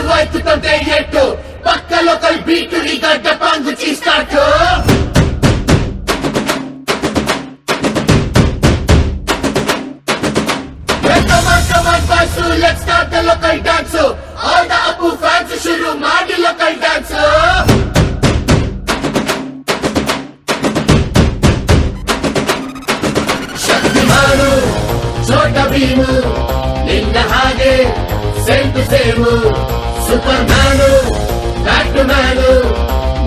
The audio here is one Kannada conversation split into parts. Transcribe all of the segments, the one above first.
ಶುರುವಾಯ್ತು ತಂದೆ ಏಟು ಪಕ್ಕ ಲೋಕಲ್ ಬೀಟು ಈಗ ಡಪಾಂಗು ಚೀಸ್ಟಾಟು Come on, Basu, let's start the local dance. All the Apu fans shuru ಮಾಡಿ local dance. ಶಕ್ತಿಮಾನು ಚೋಟ ಭೀಮು ನಿನ್ನ ಹಾಗೆ same to same superman batman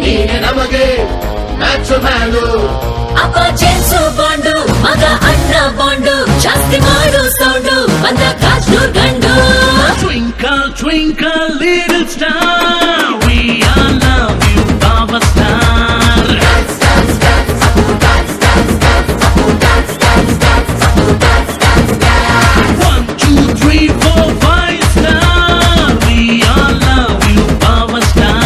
ನೀನೆ ನಮಗೆ ಮ್ಯಾಚ್ ಮ್ಯಾನು ಅಪ್ಪ ಜೇಮ್ಸು ಬಾಂಡು ಮಗ ಅಣ್ಣ ಬಾಂಡು ಜಾಸ್ತಿ ಮಾಡು ಸೌಂಡು ಬಂದ ಕಾಜ್ನೂರ್ ಗಂಡು Twinkle, twinkle, little star, we all love you, our star. Dance, dance, dance, Apu dance, dance, dance, Apu dance, dance, dance, Apu dance, dance, dance. 1, 2, 3, 4, 5 star, we all love you, our star.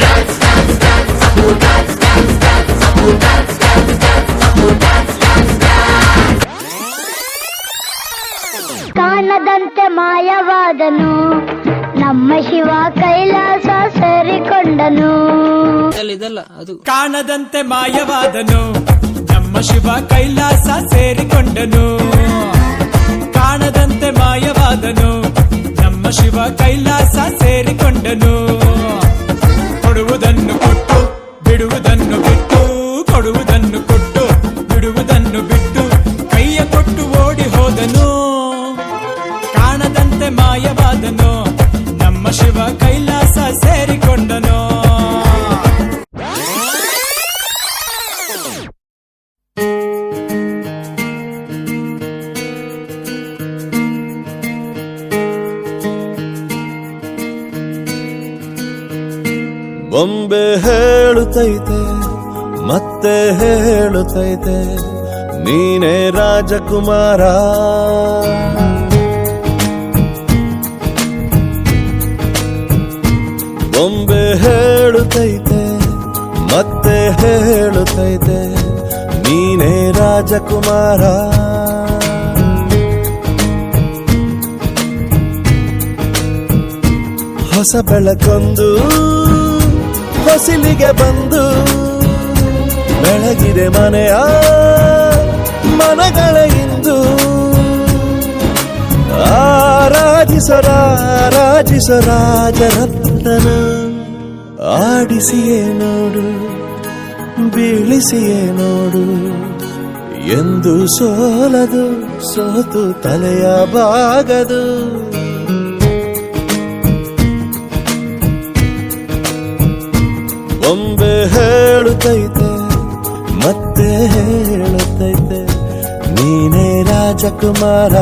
Dance, dance, dance, Apu dance, dance, dance, Apu dance, dance, dance, Apu dance, dance, dance. ಕಾಣದಂತೆ ಮಾಯವಾದನು ನಮ್ಮ ಶಿವ ಕೈಲಾಸ ಸೇರಿಕೊಂಡನು ಇದಲ್ಲ ಅದು ಕಾಣದಂತೆ ಮಾಯವಾದನು ನಮ್ಮ ಶಿವ ಕೈಲಾಸ ಸೇರಿಕೊಂಡನು ಕಾಣದಂತೆ ಮಾಯವಾದನು ನಮ್ಮ ಶಿವ ಕೈಲಾಸ ಸೇರಿಕೊಂಡನು ಕೊಡುವುದನ್ನು ಕೊಟ್ಟು ಬಿಡುವುದನ್ನು ಬಿಟ್ಟು ಕೊಡುವುದನ್ನು ಕೊಟ್ಟು ಬಿಡುವುದನ್ನು ಬಿಟ್ಟು ಕೈಯ ಕೊಟ್ಟು ಓಡಿ ಹೋದನು ಕಾಣದಂತೆ ಮಾಯವಾದನು ನಮ್ಮ ಶಿವ ಕೈಲಾಸ ಸೇರಿಕೊಂಡನು ಬೊಂಬೆ ಹೇಳುತ್ತೈತೆ ಮತ್ತೆ ಹೇಳುತ್ತೈತೆ ನೀನೇ ರಾಜಕುಮಾರ ಬೊಂಬೆ ಹೇಳುತ್ತೈತೆ ಮತ್ತೆ ಹೇಳುತ್ತೈತೆ ನೀನೇ ರಾಜಕುಮಾರ ಹೊಸ ಬೆಳಕೊಂದು ಹೊಸಿಲಿಗೆ ಬಂದು ಬೆಳಗಿದೆ ಮನೆಯ ಮನಗಳ ಇಂದು ರಾಜರತ್ನನ ಆಡಿಸಿಯೇ ನೋಡು ಬೀಳಿಸಿಯೇ ನೋಡು ಎಂದು ಸೋಲದು ಸೋತು ತಲೆಯ ಬಾಗದು ಬೊಂಬೆ ಹೇಳುತ್ತೈತೆ ಮತ್ತೆ ಹೇಳುತ್ತೈತೆ ನೀನೇ ರಾಜಕುಮಾರ